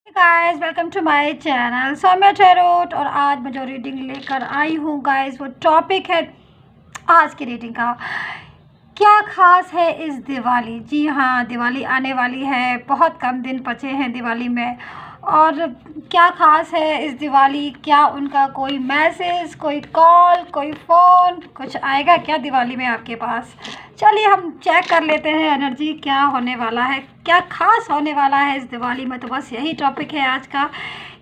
Guys welcome to my channel Saumya tarot. और आज मैं जो रीडिंग लेकर आई हूँ गाइस, वो टॉपिक है आज की रीडिंग का, क्या खास है इस दिवाली। जी हाँ, दिवाली आने वाली है, बहुत कम दिन बचे हैं दिवाली में। और क्या खास है इस दिवाली, क्या उनका कोई मैसेज, कोई कॉल, कोई फ़ोन, कुछ आएगा क्या दिवाली में आपके पास। चलिए हम चेक कर लेते हैं एनर्जी क्या होने वाला है, क्या खास होने वाला है इस दिवाली में। तो बस यही टॉपिक है आज का,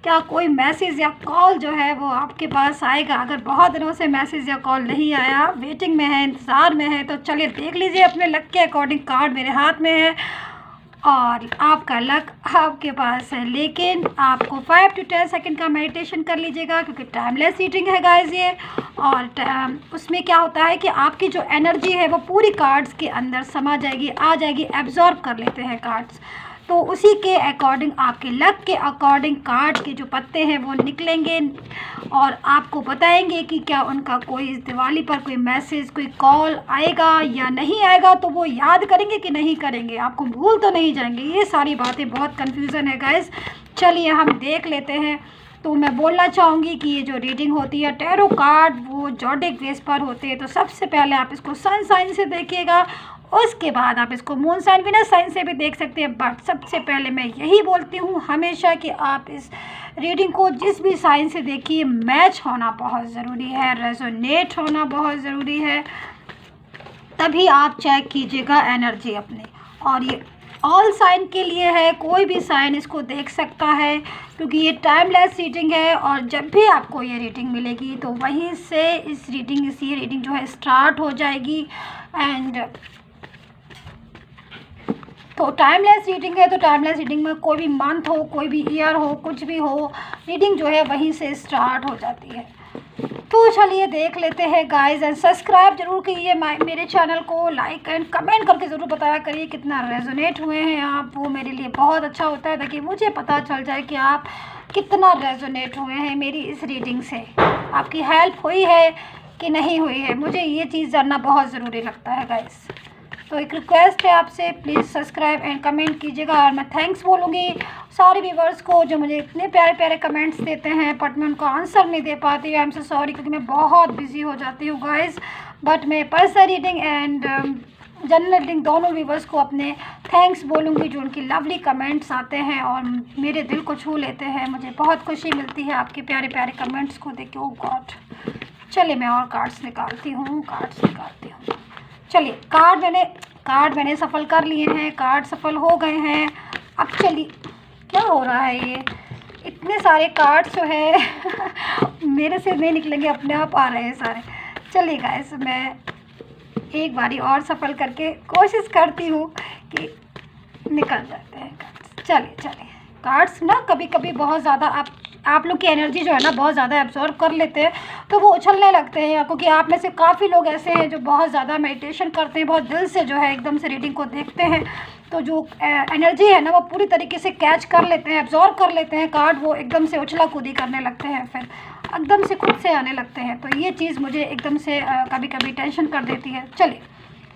क्या कोई मैसेज या कॉल जो है वो आपके पास आएगा। अगर बहुत दिनों से मैसेज या कॉल नहीं आया, वेटिंग में है, इंतज़ार में है, तो चलिए देख लीजिए अपने लक के अकॉर्डिंग। कार्ड मेरे हाथ में है और आपका लक आपके पास है, लेकिन आपको 5 to 10 सेकंड का मेडिटेशन कर लीजिएगा क्योंकि टाइमलेस रीडिंग है गाइस ये। और उसमें क्या होता है कि आपकी जो एनर्जी है वो पूरी कार्ड्स के अंदर समा जाएगी, आ जाएगी, एब्जॉर्ब कर लेते हैं कार्ड्स। तो उसी के अकॉर्डिंग, आपके लक के अकॉर्डिंग कार्ड के जो पत्ते हैं वो निकलेंगे और आपको बताएंगे कि क्या उनका कोई इस दिवाली पर कोई मैसेज, कोई कॉल आएगा या नहीं आएगा। तो वो याद करेंगे कि नहीं करेंगे, आपको भूल तो नहीं जाएंगे। ये सारी बातें, बहुत कन्फ्यूज़न है गाइस। चलिए हम देख लेते हैं। तो मैं बोलना चाहूँगी कि ये जो रीडिंग होती है, टैरो कार्ड वो जॉडिक बेस पर होते हैं। तो सबसे पहले आप इसको सन साइन से देखिएगा, उसके बाद आप इसको मून साइन, विनस साइन से भी देख सकते हैं। बट सबसे पहले मैं यही बोलती हूँ हमेशा कि आप इस रीडिंग को जिस भी साइन से देखिए, मैच होना बहुत ज़रूरी है, रेजोनेट होना बहुत ज़रूरी है, तभी आप चेक कीजिएगा एनर्जी अपने। और ये ऑल साइन के लिए है, कोई भी साइन इसको देख सकता है क्योंकि ये टाइमलेस रीडिंग है। और जब भी आपको ये रीडिंग मिलेगी तो वहीं से ये रीडिंग जो है स्टार्ट हो जाएगी। एंड तो टाइमलेस रीडिंग है, तो टाइमलेस रीडिंग में कोई भी मंथ हो, कोई भी ईयर हो, कुछ भी हो, रीडिंग जो है वहीं से स्टार्ट हो जाती है। तो चलिए देख लेते हैं गाइस। एंड सब्सक्राइब जरूर कीजिए मेरे चैनल को, लाइक एंड कमेंट करके ज़रूर बताया करिए कितना रेजोनेट हुए हैं आप। वो मेरे लिए बहुत अच्छा होता है ताकि मुझे पता चल जाए कि आप कितना रेजोनेट हुए हैं मेरी इस रीडिंग से, आपकी हेल्प हुई है कि नहीं हुई है। मुझे ये चीज़ जानना बहुत ज़रूरी लगता है गाइस। तो एक रिक्वेस्ट है आपसे, प्लीज़ सब्सक्राइब एंड कमेंट कीजिएगा। और मैं थैंक्स बोलूँगी सारे व्यूवर्स को जो मुझे इतने प्यारे प्यारे कमेंट्स देते हैं, बट मैं उनको आंसर नहीं दे पाती। आई एम सो सॉरी क्योंकि मैं बहुत बिजी हो जाती हूँ गाइस। बट मैं personal reading and general reading दोनों व्यूवर्स को अपने थैंक्स बोलूँगी जो उनकी लवली कमेंट्स आते हैं और मेरे दिल को छू लेते हैं। मुझे बहुत खुशी मिलती है आपके प्यारे प्यारे कमेंट्स को देख के। ओ गॉड, चलिए मैं और कार्ड्स निकालती हूँ। चलिए कार्ड मैंने सफल कर लिए हैं, कार्ड सफल हो गए हैं। अब चलिए, क्या हो रहा है ये, इतने सारे कार्ड जो है मेरे से नहीं निकलेंगे, अपने आप आ रहे हैं सारे। चलिए गाइस, मैं एक बारी और सफल करके कोशिश करती हूँ कि निकल जाते हैं कार्ड्स। चलिए कार्ड्स ना कभी कभी बहुत ज़्यादा आप लोग की एनर्जी जो है ना बहुत ज़्यादा एब्जॉर्ब कर लेते हैं, तो वो उछलने लगते हैं। क्योंकि आप में से काफ़ी लोग ऐसे हैं जो बहुत ज़्यादा मेडिटेशन करते हैं, बहुत दिल से जो है एकदम से रीडिंग को देखते हैं। तो जो एनर्जी है ना वो पूरी तरीके से कैच कर लेते हैं, एब्जॉर्ब कर लेते हैं कार्ड, वो एकदम से उछला कूदी करने लगते हैं, फिर एकदम से खुद से आने लगते हैं। तो ये चीज़ मुझे एकदम से कभी कभी टेंशन कर देती है। चलिए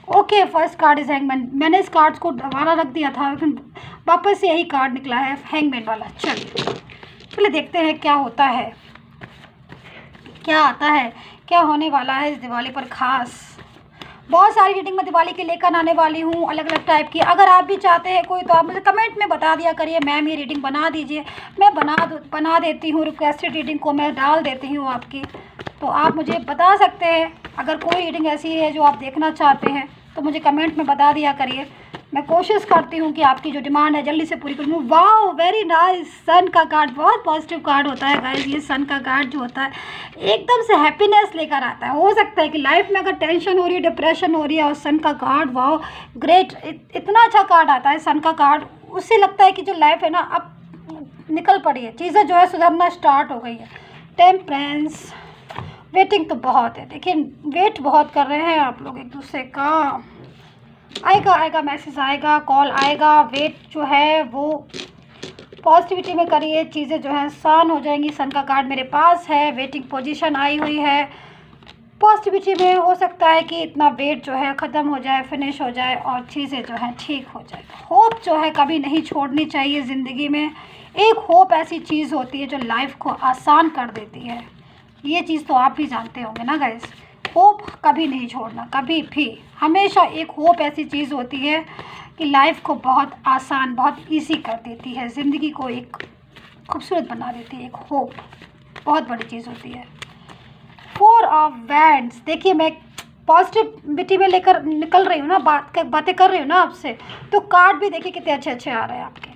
okay, first card is hangman. मैंने इस कार्ड को दोबारा रख दिया था लेकिन वापस से यही कार्ड निकला है, हैंगमैन वाला। चलिए देखते हैं क्या होता है, क्या आता है, क्या होने वाला है इस दिवाली पर खास। बहुत सारी रीडिंग मैं दिवाली के लेकर आने वाली हूँ, अलग अलग टाइप की। अगर आप भी चाहते हैं कोई तो आप मुझे कमेंट में बता दिया करिए, मैम ये रीडिंग बना दीजिए, मैं बना देती हूँ। रिक्वेस्टेड रीडिंग को मैं डाल देती हूँ आपकी, तो आप मुझे बता सकते हैं। अगर कोई रीडिंग ऐसी है जो आप देखना चाहते हैं तो मुझे कमेंट में बता दिया करिए। मैं कोशिश करती हूँ कि आपकी जो डिमांड है जल्दी से पूरी करूँ। Wow, very nice. सन का कार्ड बहुत पॉजिटिव कार्ड होता है गाइस। ये सन का कार्ड जो होता है एकदम से हैप्पीनेस लेकर आता है। हो सकता है कि लाइफ में अगर टेंशन हो रही है, डिप्रेशन हो रही है, और सन का कार्ड, वाओ ग्रेट, इतना अच्छा कार्ड आता है सन का कार्ड। उससे लगता है कि जो लाइफ है ना अब निकल पड़ी है, चीज़ें जो है सुधरना स्टार्ट हो गई है। टेम्परेंस, वेटिंग तो बहुत है, देखिए वेट बहुत कर रहे हैं आप लोग एक दूसरे का। आएगा मैसेज आएगा, कॉल आएगा। वेट जो है वो पॉजिटिविटी में करिए, चीज़ें जो हैं आसान हो जाएंगी। सन का कार्ड मेरे पास है, वेटिंग पोजीशन आई हुई है। पॉजिटिविटी में हो सकता है कि इतना वेट जो है ख़त्म हो जाए, फिनिश हो जाए और चीज़ें जो हैं ठीक हो जाए। होप जो है कभी नहीं छोड़नी चाहिए ज़िंदगी में। एक होप ऐसी चीज़ होती है जो लाइफ को आसान कर देती है। ये चीज़ तो आप भी जानते होंगे ना गाइस। होप कभी नहीं छोड़ना, कभी भी। हमेशा एक होप ऐसी चीज़ होती है कि लाइफ को बहुत आसान, बहुत ईजी कर देती है, ज़िंदगी को एक खूबसूरत बना देती है। एक होप बहुत बड़ी चीज़ होती है। 4 ऑफ वैंड्स, देखिए मैं पॉजिटिविटी में लेकर निकल रही हूँ ना, बातें कर रही हूँ ना आपसे, तो कार्ड भी देखिए कितने अच्छे अच्छे आ रहे हैं आपके।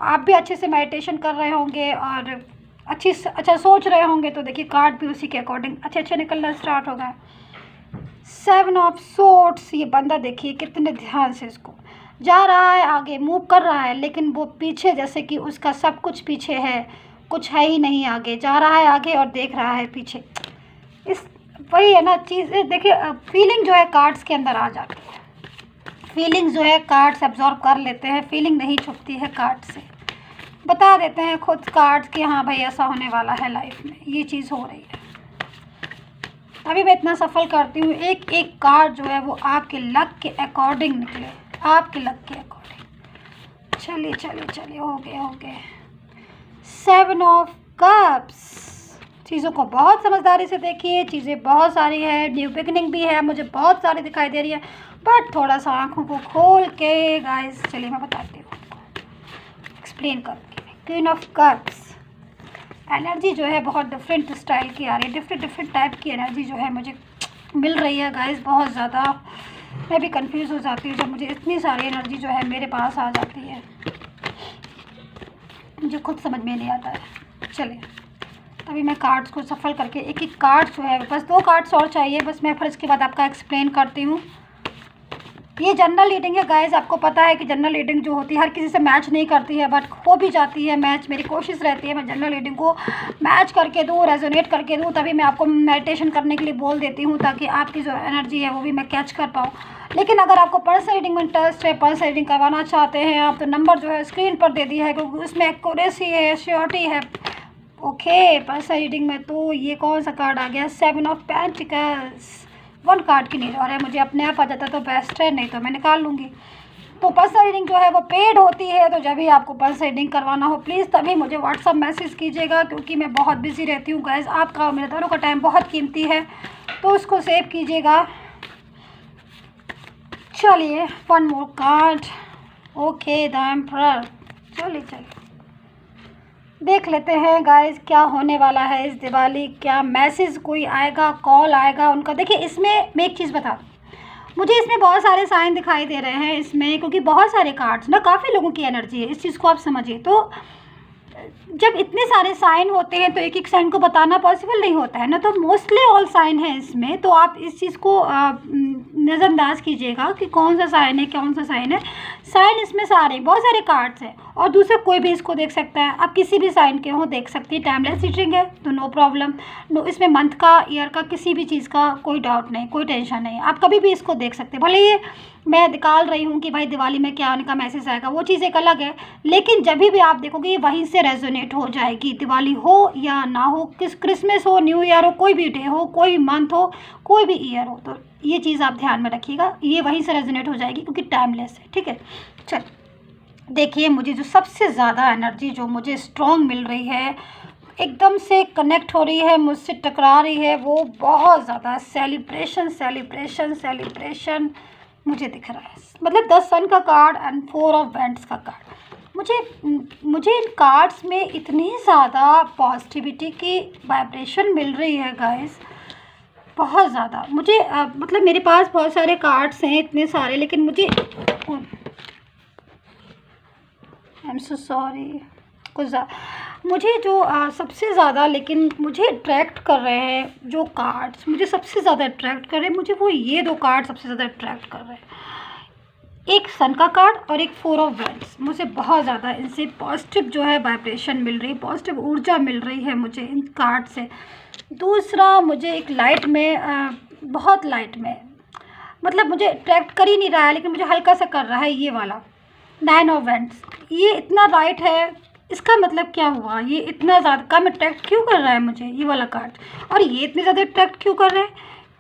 आप भी अच्छे से मेडिटेशन कर रहे होंगे और अच्छा सोच रहे होंगे, तो देखिए कार्ड भी उसी के अकॉर्डिंग अच्छे अच्छे निकलना स्टार्ट हो गए। 7 ऑफ सोर्ड्स, ये बंदा देखिए कितने ध्यान से इसको जा रहा है, आगे मूव कर रहा है, लेकिन वो पीछे, जैसे कि उसका सब कुछ पीछे है, कुछ है ही नहीं आगे। जा रहा है आगे और देख रहा है पीछे। इस वही है ना चीज़। देखिए फीलिंग जो है कार्ड्स के अंदर आ जाती है। फीलिंग जो है कार्ड्स एब्जॉर्ब कर लेते हैं। फीलिंग नहीं छुपती है कार्ड से, बता देते हैं खुद कार्ड्स कि हाँ भाई ऐसा होने वाला है लाइफ में, ये चीज़ हो रही है। अभी मैं इतना सफल करती हूँ, एक एक कार्ड जो है वो आपके लक के अकॉर्डिंग निकले, आपके लक के अकॉर्डिंग। चलिए चलिए चलिए, हो गए। 7 ऑफ कप्स, चीज़ों को बहुत समझदारी से देखिए। चीज़ें बहुत सारी है, न्यू बिगनिंग भी है, मुझे बहुत सारी दिखाई दे रही है, बट थोड़ा सा आंखों को खोल के गाइस चलिए मैं बताती हूँ, एक्सप्लेन करूँगी। क्वीन ऑफ कप्स एनर्जी जो है बहुत डिफरेंट स्टाइल की आ रही है, डिफरेंट टाइप की एनर्जी जो है मुझे मिल रही है गाइस। बहुत ज़्यादा मैं भी कंफ्यूज हो जाती हूँ जब मुझे इतनी सारी एनर्जी जो है मेरे पास आ जाती है, मुझे खुद समझ में नहीं आता है। चलिए अभी मैं कार्ड्स को सफल करके एक एक कार्ड जो है, बस 2 कार्ड्स और चाहिए, बस मैं फिर इसके बाद आपका एक्सप्लेन करती हूँ। ये जनरल रीडिंग है गाइस। आपको पता है कि जनरल रीडिंग जो होती है हर किसी से मैच नहीं करती है, बट हो भी जाती है मैच। मेरी कोशिश रहती है मैं जनरल रीडिंग को मैच करके दूँ, रेजोनेट करके दूँ, तभी मैं आपको मेडिटेशन करने के लिए बोल देती हूँ, ताकि आपकी जो एनर्जी है वो भी मैं कैच कर पाऊँ। लेकिन अगर आपको पर्सनल रीडिंग में इंटरेस्ट है, पर्सनल रीडिंग करवाना चाहते हैं आप, तो नंबर जो है स्क्रीन पर दे दिया है, क्योंकि उसमें एक्यूरेसी है, श्योरिटी है। ओके, पर्सनल रीडिंग में तो ये कौन सा कार्ड आ गया, 7 ऑफ पेंटिकल्स। 1 कार्ड की नहीं आ रहा है, मुझे अपने आप आ जाता तो बेस्ट है, नहीं तो मैं निकाल लूँगी। तो पर्सनल रीडिंग जो है वो पेड होती है, तो जब भी आपको पर्सनल रीडिंग करवाना हो प्लीज़ तभी मुझे व्हाट्सअप मैसेज कीजिएगा, क्योंकि मैं बहुत बिजी रहती हूँ गाइस। आपका और मेरे दोनों का टाइम बहुत कीमती है, तो उसको सेव कीजिएगा। चलिए 1 मोर कार्ड। Okay, the emperor. चलिए देख लेते हैं गाइस क्या होने वाला है इस दिवाली। क्या मैसेज कोई आएगा, कॉल आएगा उनका। देखिए इसमें मैं एक चीज़ बता दूँ, मुझे इसमें बहुत सारे साइन दिखाई दे रहे हैं इसमें, क्योंकि बहुत सारे कार्ड्स ना, काफ़ी लोगों की एनर्जी है, इस चीज़ को आप समझिए। तो जब इतने सारे साइन होते हैं तो एक एक साइन को बताना पॉसिबल नहीं होता है ना, तो मोस्टली ऑल साइन है इसमें। तो आप इस चीज़ को नज़रअंदाज कीजिएगा कि कौन सा साइन है, कौन सा साइन है। साइन इसमें सारे, बहुत सारे कार्ड्स हैं, और दूसरा कोई भी इसको देख सकता है। आप किसी भी साइन के हो देख सकती है। टाइमलेस रीडिंग है तो नो प्रॉब्लम, नो, इसमें मंथ का, ईयर का, किसी भी चीज़ का कोई डाउट नहीं, कोई टेंशन नहीं, आप कभी भी इसको देख सकते हैं। भले ये मैं निकाल रही हूँ कि भाई दिवाली में क्या उनका मैसेज आएगा, वो चीज़ एक अलग है, लेकिन जब भी आप देखोगे ये वहीं से रेजोनेट हो जाएगी। दिवाली हो या ना हो, क्रिसमस हो, न्यू ईयर हो, कोई भी डे हो, कोई भी मंथ हो, कोई भी ईयर हो, तो ये चीज़ आप ध्यान में रखिएगा, ये वहीं से रेजोनेट हो जाएगी, क्योंकि टाइमलेस है। ठीक है, चल देखिए मुझे जो सबसे ज़्यादा एनर्जी जो मुझे स्ट्रॉन्ग मिल रही है, एकदम से कनेक्ट हो रही है, मुझसे टकरा रही है, वो बहुत ज़्यादा सेलिब्रेशन सेलिब्रेशन सेलिब्रेशन मुझे दिख रहा है। मतलब 10 सन का कार्ड एंड 4 ऑफ वैंड्स का कार्ड। मुझे इन कार्ड्स में इतनी ज़्यादा पॉजिटिविटी की वाइब्रेशन मिल रही है गाइस, बहुत ज़्यादा। मुझे मतलब मेरे पास बहुत सारे कार्ड्स हैं, इतने सारे, लेकिन मुझे आई एम सो सॉरी, मुझे जो सबसे ज़्यादा, लेकिन मुझे अट्रैक्ट कर रहे हैं जो कार्ड्स, मुझे सबसे ज़्यादा अट्रैक्ट कर रहे हैं, मुझे वो ये 2 कार्ड सबसे ज़्यादा अट्रैक्ट कर रहे हैं। एक सन का कार्ड और एक 4 ऑफ वैंड्स। मुझे बहुत ज़्यादा इनसे पॉजिटिव जो है वाइब्रेशन मिल रही है, पॉजिटिव ऊर्जा मिल रही है मुझे इन कार्ड से। दूसरा मुझे एक लाइट में बहुत लाइट में, मतलब मुझे अट्रैक्ट कर ही नहीं रहा है, लेकिन मुझे हल्का सा कर रहा है ये वाला 9 ऑफ वैंड्स। ये इतना लाइट है, इसका मतलब क्या हुआ, ये इतना ज़्यादा कम अट्रैक्ट क्यों कर रहा है मुझे ये वाला कार्ड, और ये इतने ज़्यादा अट्रैक्ट क्यों कर रहा है।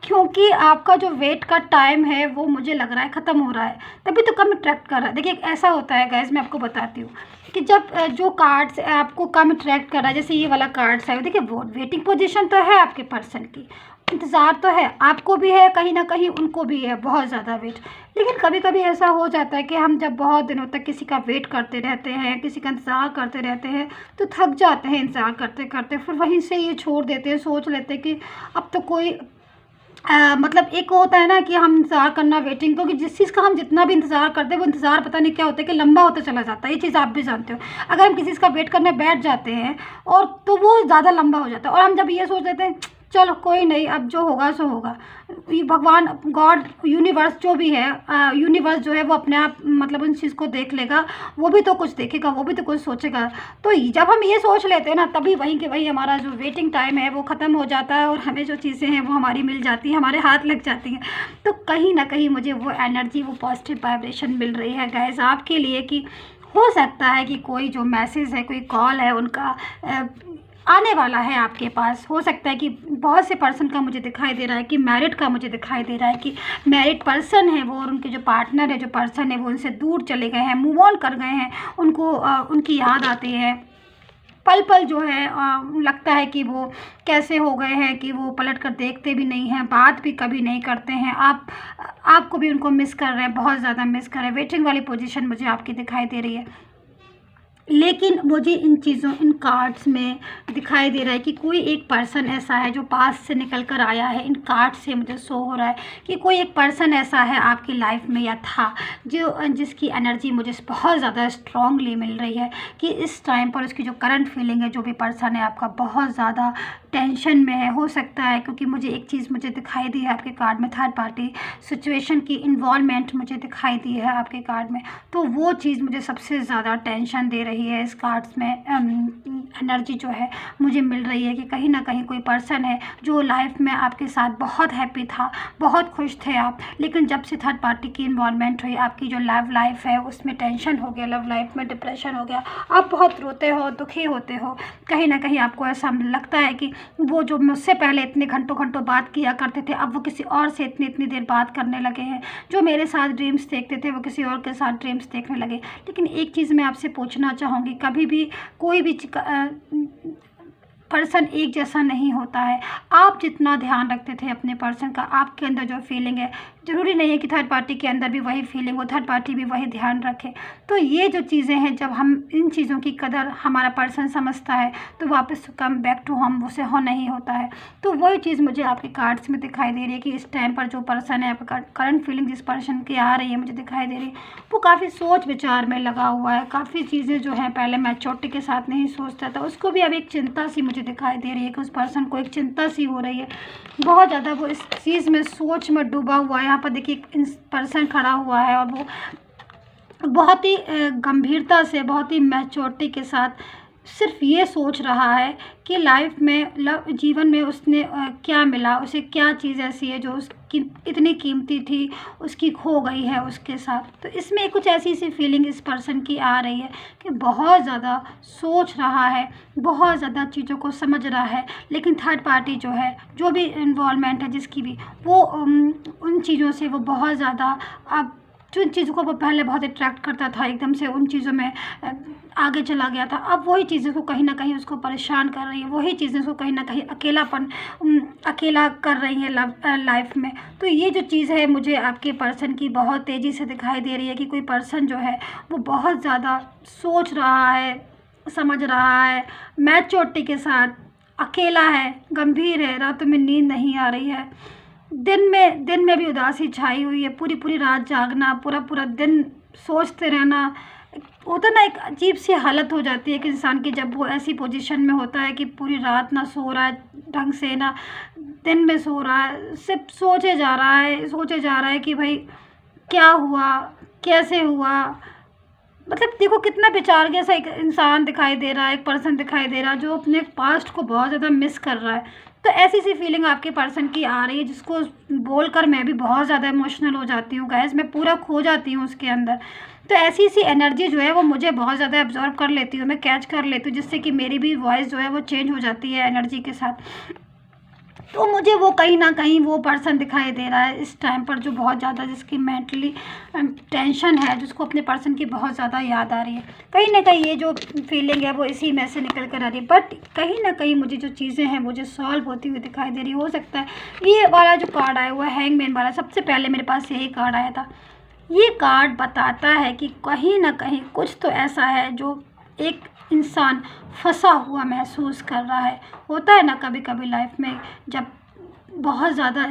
क्योंकि आपका जो वेट का टाइम है वो मुझे लग रहा है ख़त्म हो रहा है, तभी तो कम अट्रैक्ट कर रहा है। देखिए ऐसा होता है गाइस, मैं आपको बताती हूँ कि जब जो कार्ड्स आपको कम अट्रैक्ट कर रहा है, जैसे ये वाला कार्ड्स है, देखिए वो वेटिंग पोजीशन तो है आपके पर्सन की, इंतज़ार तो है, आपको भी है कहीं ना कहीं, उनको भी है बहुत ज़्यादा वेट। लेकिन कभी कभी ऐसा हो जाता है कि हम जब बहुत दिनों तक किसी का वेट करते रहते हैं, किसी का इंतज़ार करते रहते हैं, तो थक जाते हैं इंतज़ार करते करते, फिर वहीं से ये छोड़ देते हैं, सोच लेते हैं कि अब तो कोई मतलब एक होता है ना कि हम इंतज़ार करना, वेटिंग, क्योंकि जिस चीज़ का हम जितना भी इंतज़ार करते हैं वो इंतज़ार पता नहीं क्या होता है कि लंबा होता चला जाता है। ये चीज़ आप भी जानते हो, अगर हम किसी चीज़ का वेट करने बैठ जाते हैं और तो वो ज़्यादा लंबा हो जाता है, और हम जब ये सोच लेते हैं चलो कोई नहीं, अब जो होगा सो होगा, ये भगवान, गॉड, यूनिवर्स जो भी है, यूनिवर्स जो है वो अपने आप मतलब उन चीज़ को देख लेगा, वो भी तो कुछ देखेगा, वो भी तो कुछ सोचेगा। तो जब हम ये सोच लेते हैं ना, तभी वहीं के वहीं हमारा जो वेटिंग टाइम है वो ख़त्म हो जाता है और हमें जो चीज़ें हैं वो हमारी मिल जाती हैं, हमारे हाथ लग जाती हैं। तो कहीं ना कहीं मुझे वो एनर्जी, वो पॉजिटिव वाइब्रेशन मिल रही है गाइस आपके लिए, कि हो सकता है कि कोई जो मैसेज है, कोई कॉल है, उनका आने वाला है आपके पास। हो सकता है कि बहुत से पर्सन का मुझे दिखाई दे रहा है कि मैरिड का मुझे दिखाई दे रहा है कि मैरिड पर्सन है वो, और उनके जो पार्टनर है, जो पर्सन है वो उनसे दूर चले गए हैं, मूव ऑन कर गए हैं, उनको उनकी याद आती है पल पल जो है। लगता है कि वो कैसे हो गए हैं कि वो पलट कर देखते भी नहीं हैं, बात भी कभी नहीं करते हैं। आपको भी उनको मिस कर रहे हैं, बहुत ज़्यादा मिस कर रहे हैं। वेटिंग वाली पोजीशन मुझे आपकी दिखाई दे रही है। लेकिन मुझे इन चीज़ों, इन कार्ड्स में दिखाई दे रहा है कि कोई एक पर्सन ऐसा है जो पास से निकल कर आया है। इन कार्ड से मुझे शो हो रहा है कि कोई एक पर्सन ऐसा है आपकी लाइफ में या था, जिसकी एनर्जी मुझे बहुत ज़्यादा स्ट्रांगली मिल रही है कि इस टाइम पर उसकी जो करंट फीलिंग है, जो भी पर्सन है आपका बहुत ज़्यादा टेंशन में है। हो सकता है क्योंकि मुझे एक चीज़ मुझे दिखाई दी है आपके कार्ड में, थर्ड पार्टी सिचुएशन की इन्वॉल्वमेंट मुझे दिखाई दी है आपके कार्ड में, तो वो चीज़ मुझे सबसे ज़्यादा टेंशन दे रही है। इस कार्ड्स में एनर्जी जो है मुझे मिल रही है कि कहीं ना कहीं कोई पर्सन है जो लाइफ में आपके साथ बहुत हैप्पी था, बहुत खुश थे आप, लेकिन जब से थर्ड पार्टी की इन्वॉल्वमेंट हुई, आपकी जो लव लाइफ है उसमें टेंशन हो गया, लव लाइफ में डिप्रेशन हो गया, आप बहुत रोते हो, दुखी होते हो। कहीं ना कहीं आपको ऐसा लगता है कि वो जो मुझसे पहले इतने घंटों घंटों बात किया करते थे, अब वो किसी और से इतनी देर बात करने लगे हैं। जो मेरे साथ ड्रीम्स देखते थे वो किसी और के साथ ड्रीम्स देखने लगे। लेकिन एक चीज़ मैं आपसे पूछना चाहूँगी, कभी भी कोई भी पर्सन एक जैसा नहीं होता है। आप जितना ध्यान रखते थे अपने पर्सन का, आपके अंदर जो फीलिंग है, ज़रूरी नहीं है कि थर्ड पार्टी के अंदर भी वही फीलिंग हो, थर्ड पार्टी भी वही ध्यान रखे। तो ये जो चीज़ें हैं, जब हम इन चीज़ों की कदर हमारा पर्सन समझता है तो वापस कम बैक टू हम उसे हो नहीं होता है। तो वही चीज़ मुझे आपके कार्ड्स में दिखाई दे रही है कि इस टाइम पर जो पर्सन है, आपका करंट फीलिंग जिस पर्सन की आ रही है मुझे दिखाई दे रही है, वो काफ़ी सोच विचार में लगा हुआ है। काफ़ी चीज़ें जो हैं पहले मैच्योरिटी के साथ नहीं सोचता था, उसको भी अब एक चिंता सी मुझे दिखाई दे रही है कि उस पर्सन को एक चिंता सी हो रही है, बहुत ज़्यादा वो इस चीज़ में, सोच में डूबा हुआ है। यहाँ पर देखिए एक पर्सन खड़ा हुआ है और वो बहुत ही गंभीरता से, बहुत ही मैच्योरिटी के साथ सिर्फ ये सोच रहा है कि लाइफ में, जीवन में उसने क्या मिला, उसे क्या चीज़ ऐसी है जो उसकी इतनी कीमती थी, उसकी खो गई है उसके साथ। तो इसमें कुछ ऐसी सी फीलिंग इस पर्सन की आ रही है कि बहुत ज़्यादा सोच रहा है, बहुत ज़्यादा चीज़ों को समझ रहा है, लेकिन थर्ड पार्टी जो है, जो भी इन्वॉल्वमेंट है जिसकी भी, वो उन चीज़ों से वो बहुत ज़्यादा, अब जिन चीज़ों को वो पहले बहुत अट्रैक्ट करता था, एकदम से उन चीज़ों में आगे चला गया था, अब वही चीज़ें को कहीं ना कहीं उसको परेशान कर रही है, वही चीज़ें उसको कहीं ना कहीं अकेला कर रही है लाइफ में। तो ये जो चीज़ है मुझे आपके पर्सन की बहुत तेज़ी से दिखाई दे रही है कि कोई पर्सन जो है वो बहुत ज़्यादा सोच रहा है, समझ रहा है, मैच्योरिटी के साथ, अकेला है, गंभीर है, रातों में नींद नहीं आ रही है, दिन में भी उदासी छाई हुई है, पूरी रात जागना, पूरा दिन सोचते रहना, होता ना, एक अजीब सी हालत हो जाती है कि इंसान की, जब वो ऐसी पोजीशन में होता है कि पूरी रात ना सो रहा है ढंग से, ना दिन में सो रहा है, सिर्फ सोचे जा रहा है कि भाई क्या हुआ, कैसे हुआ। मतलब देखो कितना बेचार जैसा एक इंसान दिखाई दे रहा है, एक पर्सन दिखाई दे रहा है जो अपने पास्ट को बहुत ज़्यादा मिस कर रहा है। तो ऐसी सी फीलिंग आपके पर्सन की आ रही है जिसको बोलकर मैं भी बहुत ज़्यादा इमोशनल हो जाती हूँ गाइस, मैं पूरा खो जाती हूँ उसके अंदर। तो ऐसी सी एनर्जी जो है वो मुझे बहुत ज़्यादा एब्जॉर्ब कर लेती हूँ, मैं कैच कर लेती हूँ, जिससे कि मेरी भी वॉइस जो है वो चेंज हो जाती है एनर्जी के साथ। तो मुझे वो कहीं ना कहीं वो पर्सन दिखाई दे रहा है इस टाइम पर, जो बहुत ज़्यादा, जिसकी मेंटली टेंशन है, जिसको अपने पर्सन की बहुत ज़्यादा याद आ रही है। कहीं ना कहीं ये जो फीलिंग है वो इसी में से निकल कर आ रही है, बट कहीं ना कहीं मुझे जो चीज़ें हैं मुझे सॉल्व होती हुई दिखाई दे रही। हो सकता है ये वाला जो कार्ड आया हुआ है हैंगमैन वाला, सबसे पहले मेरे पास यही कार्ड आया था। ये कार्ड बताता है कि कहीं ना कहीं कुछ तो ऐसा है जो एक इंसान फंसा हुआ महसूस कर रहा है। होता है ना कभी कभी लाइफ में, जब बहुत ज़्यादा,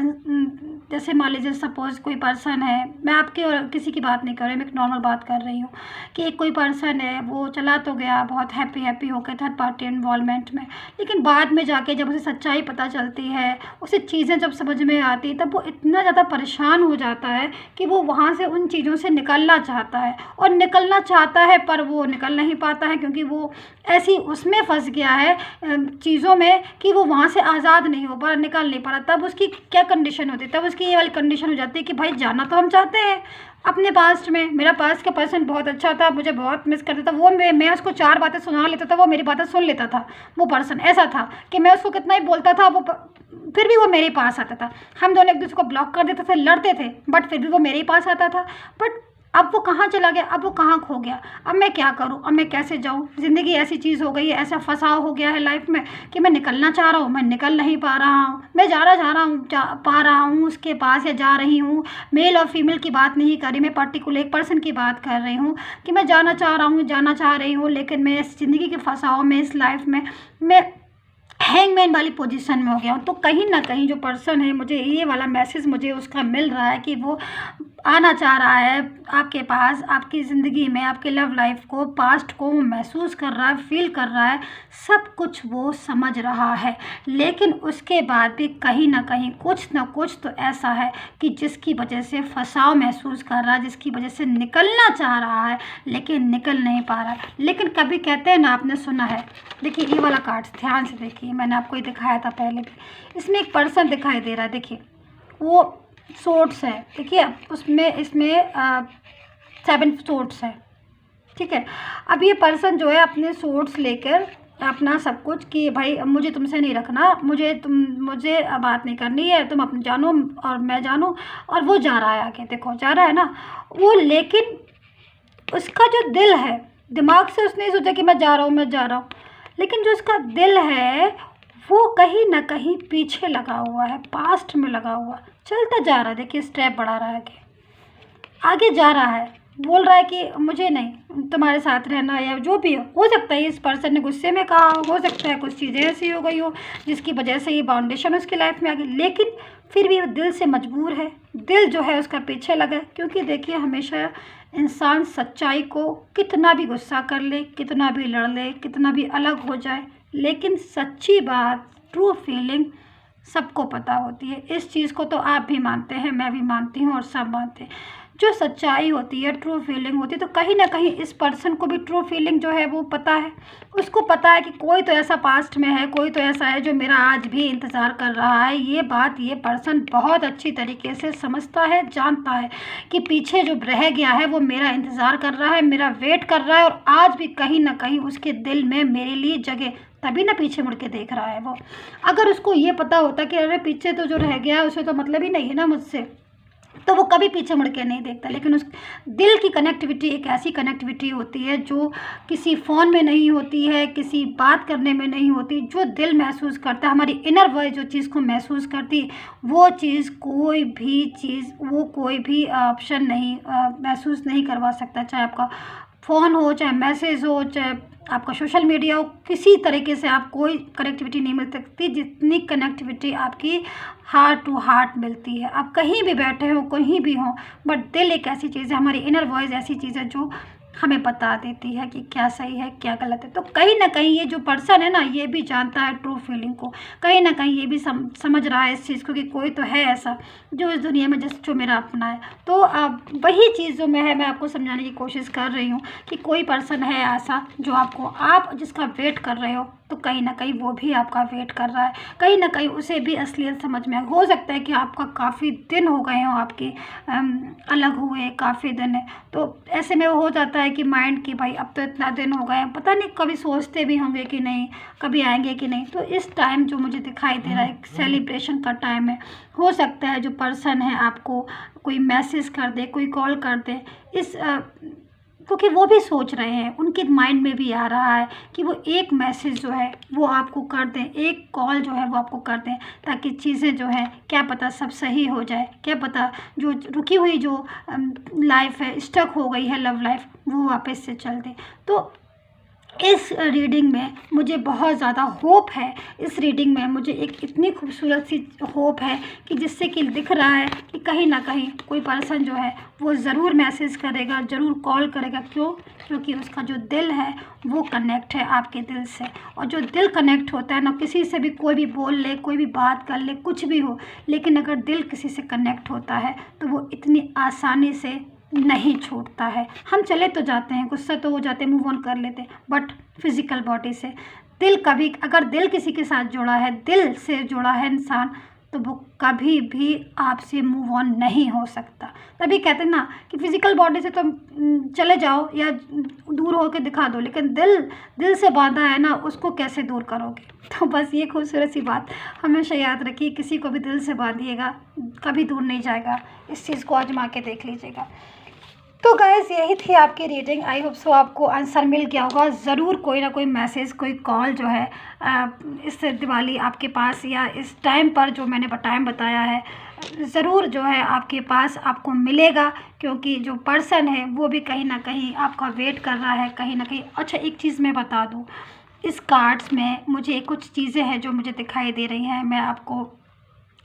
जैसे मान लीजिए सपोज़ कोई पर्सन है, मैं आपके और किसी की बात नहीं कर रही, मैं एक नॉर्मल बात कर रही हूँ कि एक कोई पर्सन है, वो चला तो गया बहुत हैप्पी होकर थर्ड पार्टी इन्वॉल्वमेंट में, लेकिन बाद में जाके जब उसे सच्चाई पता चलती है, उसे चीज़ें जब समझ में आती है, तब वो इतना ज़्यादा परेशान हो जाता है कि वो वहाँ से उन चीज़ों से निकलना चाहता है, और निकलना चाहता है पर वो निकल नहीं पाता है, क्योंकि वो ऐसी उसमें फंस गया है चीज़ों में कि वो वहाँ से आज़ाद नहीं हो पा रहा, निकल नहीं पा रहा। तब उसकी क्या कंडीशन होती है, तब उसकी ये वाली कंडीशन हो जाती है कि भाई जाना तो हम चाहते हैं अपने पास्ट में। मेरा पास्ट का पर्सन बहुत अच्छा था, मुझे बहुत मिस करता था, वो मैं उसको 4 बातें सुना लेता था, वो मेरी बातें सुन लेता था। वो पर्सन ऐसा था कि मैं उसको कितना ही बोलता था, वो फिर भी वो मेरे पास आता था। हम दोनों एक दूसरे को ब्लॉक कर देते थे, लड़ते थे, बट फिर भी वो मेरे पास आता था। बट अब वो कहाँ चला गया, अब वो कहाँ खो गया, अब मैं क्या करूँ, अब मैं कैसे जाऊँ। ज़िंदगी ऐसी चीज़ हो गई है, ऐसा फंसाव हो गया है लाइफ में कि मैं निकलना चाह रहा हूँ, मैं निकल नहीं पा रहा हूँ। मैं जा रहा हूँ पा रहा हूँ उसके पास, या जा रही हूँ। मेल और फीमेल की बात नहीं कर रही, मैं पर्टिकुलर एक पर्सन की बात कर रही हूँ कि मैं जाना चाह रहा हूँ, जाना चाह रही हूँ, लेकिन मैं इस ज़िंदगी के फंसाव में, इस लाइफ में मैं हैंगमैन वाली पोजीशन में हो गया हूँ। तो कहीं ना कहीं जो पर्सन है, मुझे ये वाला मैसेज मुझे उसका मिल रहा है कि वो आना चाह रहा है आपके पास, आपकी ज़िंदगी में, आपके लव लाइफ को, पास्ट को महसूस कर रहा है, फील कर रहा है, सब कुछ वो समझ रहा है। लेकिन उसके बाद भी कहीं ना कहीं कुछ ना कुछ तो ऐसा है कि जिसकी वजह से फंसाव महसूस कर रहा है, जिसकी वजह से निकलना चाह रहा है लेकिन निकल नहीं पा रहा है। लेकिन कभी कहते हैं ना, आपने सुना है, देखिए ये वाला कार्ड ध्यान से देखिए, मैंने आपको ये दिखाया था पहले भी। इसमें एक पर्सन दिखाई दे रहा है, देखिए वो सोर्ट्स है, देखिए उसमें, इसमें 7 सोर्ट्स है, ठीक है। अब ये पर्सन जो है अपने सोर्ट्स लेकर अपना सब कुछ कि भाई मुझे तुमसे नहीं रखना, मुझे बात नहीं करनी है, तुम अपने जानो और मैं जानूँ, और वो जा रहा है आगे, देखो जा रहा है ना वो। लेकिन उसका जो दिल है, दिमाग से उसने सोचा कि मैं जा रहा हूँ, मैं जा रहा हूँ, लेकिन जो उसका दिल है वो कहीं ना कहीं पीछे लगा हुआ है, पास्ट में लगा हुआ, चलता जा रहा है। देखिए स्टेप बढ़ा रहा है, आगे जा रहा है, बोल रहा है कि मुझे नहीं तुम्हारे साथ रहना, या जो भी हो सकता है इस पर्सन ने गुस्से में कहा, हो सकता है कुछ चीज़ें ऐसी हो गई हो जिसकी वजह से ये बाउंडेशन उसकी लाइफ में आ गई, लेकिन फिर भी वो दिल से मजबूर है, दिल जो है उसका पीछे लगा है। क्योंकि देखिए हमेशा इंसान सच्चाई को कितना भी गुस्सा कर ले, कितना भी लड़ ले, कितना भी अलग हो जाए, लेकिन सच्ची बात, ट्रू फीलिंग सबको पता होती है। इस चीज़ को तो आप भी मानते हैं, मैं भी मानती हूँ, और सब मानते हैं। जो सच्चाई होती है, ट्रू फीलिंग होती है, तो कहीं ना कहीं इस पर्सन को भी ट्रू फीलिंग जो है वो पता है। उसको पता है कि कोई तो ऐसा पास्ट में है, कोई तो ऐसा है जो मेरा आज भी इंतज़ार कर रहा है। ये बात ये पर्सन बहुत अच्छी तरीके से समझता है, जानता है कि पीछे जो रह गया है वो मेरा इंतज़ार कर रहा है, मेरा वेट कर रहा है, और आज भी कहीं ना कहीं उसके दिल में मेरे लिए जगह, तभी ना पीछे मुड़ के देख रहा है वो। अगर उसको ये पता होता कि अरे पीछे तो जो रह गया है उसे तो मतलब ही नहीं है ना मुझसे, तो वो कभी पीछे मुड़ के नहीं देखता। लेकिन उस दिल की कनेक्टिविटी एक ऐसी कनेक्टिविटी होती है जो किसी फ़ोन में नहीं होती है, किसी बात करने में नहीं होती। जो दिल महसूस करता है, हमारी इनर वॉइस जो चीज़ को महसूस करती, वो चीज़ कोई भी चीज़, वो कोई भी ऑप्शन नहीं महसूस नहीं करवा सकता। चाहे आपका फ़ोन हो, चाहे मैसेज हो, चाहे आपका सोशल मीडिया हो, किसी तरीके से आप कोई कनेक्टिविटी नहीं मिल सकती जितनी कनेक्टिविटी आपकी हार्ट टू हार्ट मिलती है। आप कहीं भी बैठे हो, कहीं भी हो, बट दिल एक ऐसी चीज़ है, हमारी इनर वॉइस ऐसी चीज़ है जो हमें बता देती है कि क्या सही है, क्या गलत है। तो कहीं ना कहीं ये जो पर्सन है ना, ये भी जानता है ट्रू फीलिंग को, कहीं ना कहीं ये भी समझ रहा है इस चीज़ को कि कोई तो है ऐसा जो इस दुनिया में जो मेरा अपना है। तो वही चीज़ जो मैं आपको समझाने की कोशिश कर रही हूँ कि कोई पर्सन है ऐसा जो आपको, आप जिसका वेट कर रहे हो, तो कहीं ना कहीं वो भी आपका वेट कर रहा है। कहीं ना कहीं उसे भी असलियत समझ में हो सकता है कि आपका काफ़ी दिन हो गए हों, आपके अलग हुए काफ़ी दिन है, तो ऐसे में वो हो जाता है है कि माइंड कि भाई अब तो इतना दिन हो गए, पता नहीं कभी सोचते भी होंगे कि नहीं, कभी आएंगे कि नहीं। तो इस टाइम जो मुझे दिखाई दे रहा है सेलिब्रेशन का टाइम है। हो सकता है जो पर्सन है आपको कोई मैसेज कर दे, कोई कॉल कर दे, इस क्योंकि वो भी सोच रहे हैं, उनके माइंड में भी आ रहा है कि वो एक मैसेज जो है वो आपको कर दें, एक कॉल जो है वो आपको कर दें, ताकि चीज़ें जो है क्या पता सब सही हो जाए, क्या पता जो रुकी हुई जो लाइफ है, स्टक हो गई है लव लाइफ, वो वापस से चल दे। तो इस रीडिंग में मुझे बहुत ज़्यादा होप है। इस रीडिंग में मुझे एक इतनी खूबसूरत सी होप है कि जिससे कि दिख रहा है कि कहीं ना कहीं कोई पर्सन जो है वो ज़रूर मैसेज करेगा, ज़रूर कॉल करेगा। क्यों? क्योंकि उसका जो दिल है वो कनेक्ट है आपके दिल से, और जो दिल कनेक्ट होता है ना, किसी से भी कोई भी बोल ले, कोई भी बात कर ले, कुछ भी हो, लेकिन अगर दिल किसी से कनेक्ट होता है तो वो इतनी आसानी से नहीं छूटता है। हम चले तो जाते हैं, गुस्सा तो हो जाते हैं, मूव ऑन कर लेते हैं, बट फिज़िकल बॉडी से दिल कभी, अगर दिल किसी के साथ जुड़ा है, दिल से जुड़ा है इंसान, तो वो कभी भी आपसे मूव ऑन नहीं हो सकता। तभी कहते हैं ना कि फिज़िकल बॉडी से तो चले जाओ या दूर होकर दिखा दो, लेकिन दिल से बांधा है ना, उसको कैसे दूर करोगे। तो बस ये खूबसूरत सी बात हमेशा याद रखिए, किसी को भी दिल से बांधिएगा कभी दूर नहीं जाएगा। इस चीज़ को आजमा के देख लीजिएगा। तो गाइस यही थी आपकी रीडिंग। आई होप सो आपको आंसर मिल गया होगा। ज़रूर कोई ना कोई मैसेज, कोई कॉल जो है इस दिवाली आपके पास या इस टाइम पर जो मैंने टाइम बताया है, ज़रूर जो है आपके पास आपको मिलेगा, क्योंकि जो पर्सन है वो भी कहीं ना कहीं आपका वेट कर रहा है, कहीं ना कहीं। अच्छा एक चीज़ मैं बता दूँ, इस कार्ड्स में मुझे कुछ चीज़ें हैं जो मुझे दिखाई दे रही हैं, मैं आपको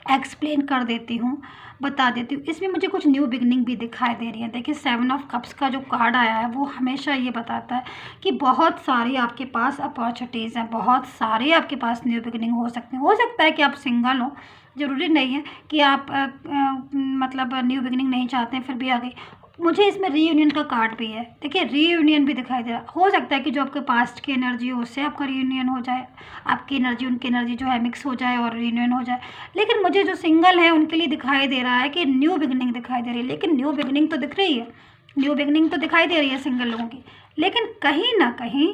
एक्सप्लेन कर देती हूँ, बता देती हूँ। इसमें मुझे कुछ न्यू बिगनिंग भी दिखाई दे रही है। देखिए 7 ऑफ कप्स का जो कार्ड आया है वो हमेशा ये बताता है कि बहुत सारी आपके पास अपॉर्चुनिटीज़ हैं, बहुत सारे आपके पास न्यू बिगनिंग हो सकते हैं। हो सकता है कि आप सिंगल हो, ज़रूरी नहीं है कि आप मतलब न्यू बिगनिंग नहीं चाहते हैं, फिर भी आ गई। मुझे इसमें रीयूनियन का कार्ड भी है। देखिए रीयूनियन भी दिखाई दे रहा है। हो सकता है कि जो आपके पास्ट की एनर्जी हो उससे आपका रीयूनियन हो जाए, आपकी एनर्जी उनकी एनर्जी जो है मिक्स हो जाए और रीयूनियन हो जाए। लेकिन मुझे जो सिंगल है उनके लिए दिखाई दे रहा है कि न्यू बिगनिंग दिखाई दे रही है। लेकिन न्यू बिगनिंग तो दिख रही है, न्यू बिगनिंग तो दिखाई दे रही है सिंगल लोगों की, लेकिन कहीं ना कहीं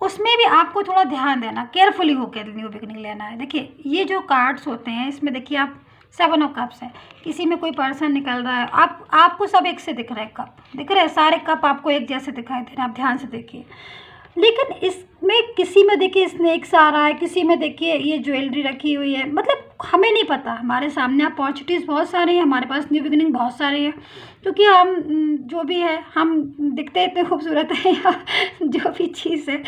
उसमें भी आपको थोड़ा ध्यान देना, केयरफुली होकर न्यू बिगनिंग लेना है। देखिए ये जो कार्ड्स होते हैं इसमें देखिए आप 7 ऑफ कप्स है, किसी में कोई पर्सन निकल रहा है, आपको सब एक से दिख रहे हैं, कप दिख रहे हैं, सारे कप आपको एक जैसे दिखाई दे रहे हैं, आप ध्यान से देखिए। लेकिन इसमें किसी में देखिए स्नेक्स आ रहा है, किसी में देखिए ये ज्वेलरी रखी हुई है, मतलब हमें नहीं पता। हमारे सामने अपॉर्चुनिटीज़ बहुत सारी हैं, हमारे पास न्यू बिगनिंग बहुत सारी है, क्योंकि हम जो भी है हम दिखते इतने खूबसूरत हैं या जो भी चीज़ है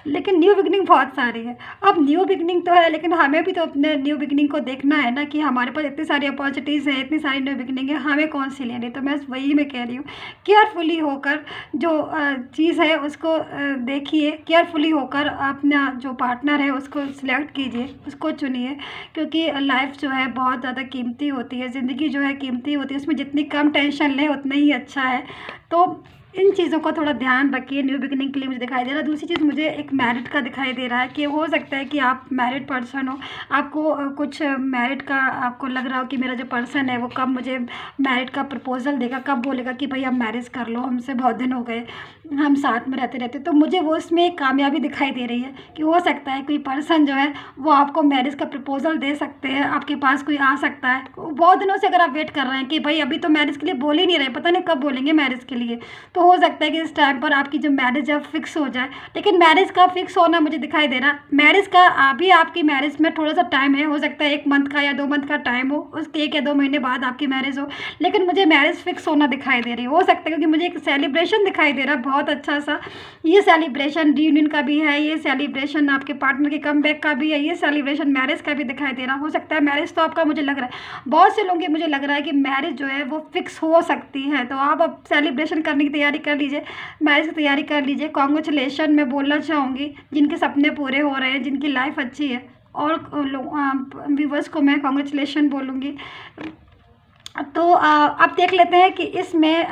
लेकिन न्यू बिगनिंग बहुत सारी है। अब न्यू बिगनिंग तो है, लेकिन हमें भी तो अपने न्यू बिगनिंग को देखना है ना, कि हमारे पास इतनी सारी अपॉर्चुनिटीज़ हैं, इतनी सारी न्यू बिगनिंग है, हमें कौन सी लेनी। तो मैं वही मैं कह रही हूँ, केयरफुली होकर जो चीज़ है उसको देखिए, केयरफुली होकर अपना जो पार्टनर है उसको सिलेक्ट कीजिए, उसको चुनिए, क्योंकि लाइफ जो है बहुत ज़्यादा कीमती होती है, ज़िंदगी जो है कीमती होती है, उसमें जितनी कम टेंशन लें उतना ही अच्छा है। तो इन चीज़ों का थोड़ा ध्यान रखिए। न्यू बिगनिंग के लिए मुझे दिखाई दे रहा है। दूसरी चीज़ मुझे एक मैरिड का दिखाई दे रहा है, कि हो सकता है कि आप मैरिड पर्सन हो, आपको कुछ मैरिड का आपको लग रहा हो कि मेरा जो पर्सन है वो कब मुझे मैरिड का प्रपोजल देगा, कब बोलेगा कि भाई आप मैरिज कर लो, हमसे बहुत दिन हो गए, हम साथ में रहते रहते। तो मुझे वो इसमें एक कामयाबी दिखाई दे रही है कि हो सकता है कोई पर्सन जो है वो आपको मैरिज का प्रपोजल दे सकते हैं, आपके पास कोई आ सकता है। बहुत दिनों से अगर आप वेट कर रहे हैं कि भाई अभी तो मैरिज के लिए बोल ही नहीं रहे, पता नहीं कब बोलेंगे मैरिज के लिए, तो हो सकता है कि इस टाइम पर आपकी जो मैरिज है फिक्स हो जाए। लेकिन मैरिज का फिक्स होना मुझे दिखाई दे रहा, मैरिज का अभी आपकी मैरिज में थोड़ा सा टाइम है, हो सकता है 1 मंथ का या 2 मंथ का टाइम हो, उसके 1 या 2 महीने बाद आपकी मैरिज हो, लेकिन मुझे मैरिज फिक्स होना दिखाई दे रही है। हो सकता है क्योंकि मुझे एक सेलिब्रेशन दिखाई दे रहा है बहुत अच्छा सा, ये सेलिब्रेशन रियूनियन का भी है, ये सेलिब्रेशन आपके पार्टनर के कमबैक का भी है, ये सेलिब्रेशन मैरिज का भी दिखाई दे रहा। हो सकता है मैरिज तो आपका, मुझे लग रहा है बहुत से लोगों की मुझे लग रहा है कि मैरिज जो है वो फिक्स हो सकती है। तो आप अब सेलिब्रेशन करने की तैयारी कर लीजिए, मैरिज की तैयारी कर लीजिए। कॉन्ग्रेचुलेशन मैं बोलना चाहूँगी जिनके सपने पूरे हो रहे हैं, जिनकी लाइफ अच्छी है, और व्यूवर्स को मैं कॉन्ग्रेचुलेशन बोलूँगी। तो अब देख लेते हैं कि इसमें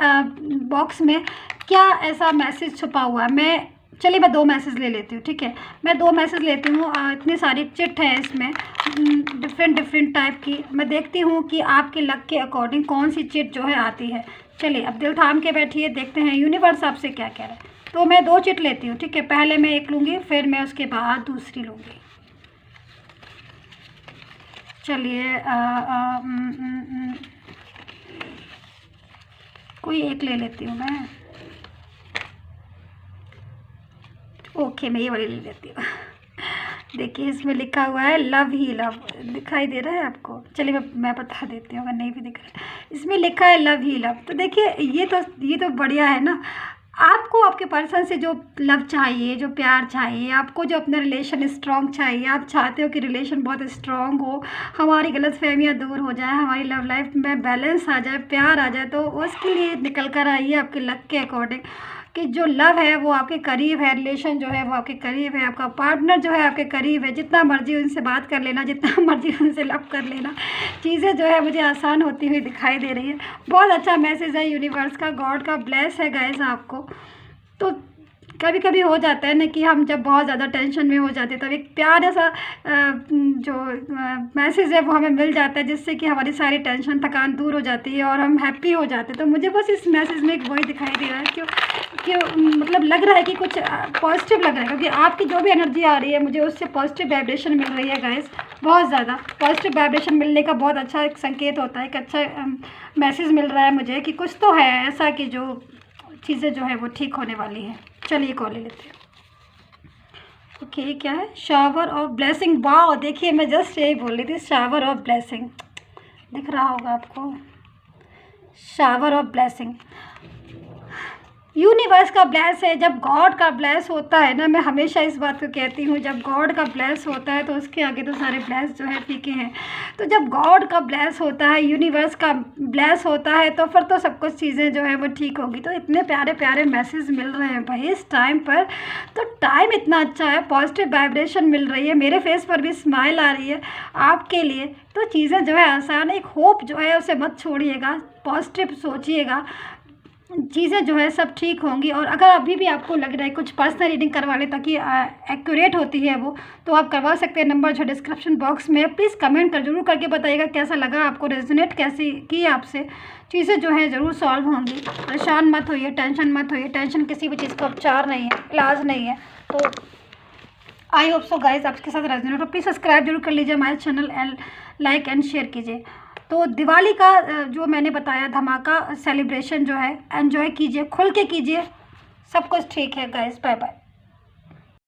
बॉक्स में क्या ऐसा मैसेज छुपा हुआ है। मैं चलिए मैं 2 मैसेज ले लेती हूँ, ठीक है। मैं 2 मैसेज लेती हूँ। इतनी सारी चिट है इसमें, डिफरेंट टाइप की। मैं देखती हूँ कि आपके लक के अकॉर्डिंग कौन सी चिट जो है आती है। चलिए अब दिल थाम के बैठिए, देखते हैं यूनिवर्स आपसे क्या कह रहा है। तो मैं 2 चिट लेती हूँ, ठीक है। पहले मैं एक लूँगी, फिर मैं उसके बाद दूसरी लूँगी। चलिए कोई एक ले लेती हूँ मैं। ओके, मैं ये वाली ले लेती हूँ। देखिए इसमें लिखा हुआ है लव ही लव, दिखाई दे रहा है आपको? चलिए मैं बता देती हूँ अगर नहीं भी दिख रहा है। इसमें लिखा है लव ही लव। तो देखिए ये तो बढ़िया है ना। आपको आपके पर्सन से जो लव चाहिए, जो प्यार चाहिए, आपको जो अपना रिलेशन स्ट्रॉन्ग चाहिए, आप चाहते हो कि रिलेशन बहुत स्ट्रॉन्ग हो, हमारी गलतफहमियां दूर हो जाए, हमारी लव लाइफ में बैलेंस आ जाए, प्यार आ जाए, तो उसके लिए निकल कर आइए आपके लक के अकॉर्डिंग कि जो लव है वो आपके करीब है, रिलेशन जो है वो आपके करीब है, आपका पार्टनर जो है आपके करीब है। जितना मर्जी उनसे बात कर लेना, जितना मर्जी उनसे लव कर लेना, चीज़ें जो है मुझे आसान होती हुई दिखाई दे रही है। बहुत अच्छा मैसेज है यूनिवर्स का, गॉड का ब्लेस है गाइस आपको। तो कभी कभी हो जाता है ना कि हम जब बहुत ज़्यादा टेंशन में हो जाते हैं तब एक प्यार ऐसा जो मैसेज है वो हमें मिल जाता है, जिससे कि हमारी सारी टेंशन थकान दूर हो जाती है और हम हैप्पी हो जाते हैं। तो मुझे बस इस मैसेज में एक वही दिखाई दे रहा है कि मतलब लग रहा है कि कुछ पॉजिटिव लग रहा है, क्योंकि आपकी जो भी एनर्जी आ रही है मुझे उससे पॉजिटिव वाइब्रेशन मिल रही है गाइस। बहुत ज़्यादा पॉजिटिव वाइब्रेशन मिलने का बहुत अच्छा एक संकेत होता है, एक अच्छा मैसेज मिल रहा है मुझे कि कुछ तो है ऐसा कि जो चीज़ें जो है वो ठीक होने वाली हैं। चलिए कॉल ले लेते हैं। ओके, क्या है? Shower of blessing. वाओ, देखिए मैं जस्ट यही बोल रही थी, शावर ऑफ ब्लेसिंग दिख रहा होगा आपको, शावर ऑफ ब्लेसिंग। यूनिवर्स का ब्लेस है। जब गॉड का ब्लेस होता है ना, मैं हमेशा इस बात को कहती हूँ, जब गॉड का ब्लेस होता है तो उसके आगे तो सारे ब्लेस जो है फीके हैं। तो जब गॉड का ब्लेस होता है, यूनिवर्स का ब्लेस होता है, तो फिर तो सब कुछ चीज़ें जो है वो ठीक होगी। तो इतने प्यारे प्यारे मैसेज मिल रहे हैं भाई इस टाइम पर, तो टाइम इतना अच्छा है, पॉजिटिव वाइब्रेशन मिल रही है, मेरे फेस पर भी स्माइल आ रही है आपके लिए। तो चीज़ें जो है आसान है, एक होप जो है उसे मत छोड़िएगा, पॉजिटिव सोचिएगा, चीज़ें जो है सब ठीक होंगी। और अगर अभी भी आपको लग रहा है कुछ पर्सनल रीडिंग करवा लें ताकि एक्यूरेट होती है वो, तो आप करवा सकते हैं। नंबर जो डिस्क्रिप्शन बॉक्स में, प्लीज़ कमेंट जरूर करके बताइएगा कैसा लगा आपको, रेजोनेट कैसी की आपसे। चीज़ें जो है ज़रूर सॉल्व होंगी। परेशान मत होइए, टेंशन मत होइए। टेंशन किसी भी चीज़ का उपचार नहीं है, इलाज नहीं है। तो आई होप सो गाइज आपके साथ रेजोनेट हो। प्लीज़ सब्सक्राइब जरूर कर लीजिए हमारे channel and like and share कीजिए। तो दिवाली का जो मैंने बताया धमाका सेलिब्रेशन जो है एंजॉय कीजिए, खुल के कीजिए। सब कुछ ठीक है गाइस, बाय बाय।